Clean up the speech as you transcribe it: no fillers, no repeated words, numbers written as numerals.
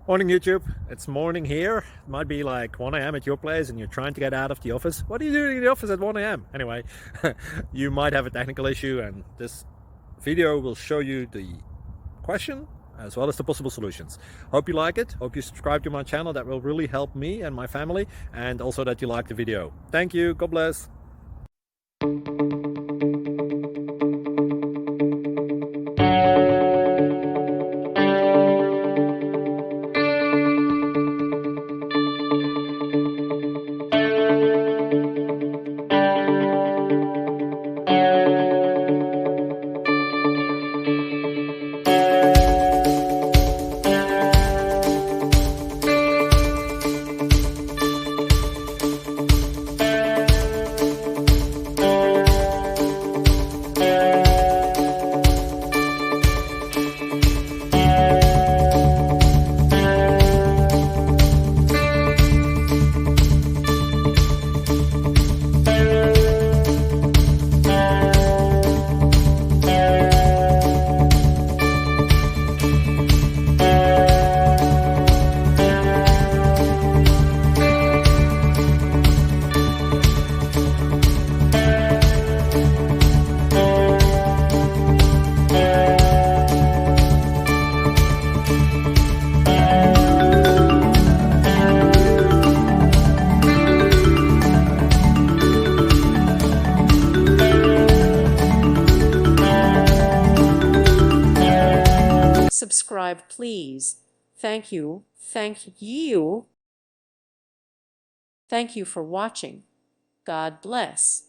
Morning YouTube, it's morning here. It might be like 1 a.m. at your place and you're trying to get out of the office. What are you doing in the office at 1 a.m.? Anyway, you might have a technical issue and this video will show you the question as well as the possible solutions. Hope you like it, hope you subscribe to my channel. That will really help me and my family, and also that you like the video. Thank you, God bless. Subscribe, please. Thank you. Thank you. Thank you for watching. God bless.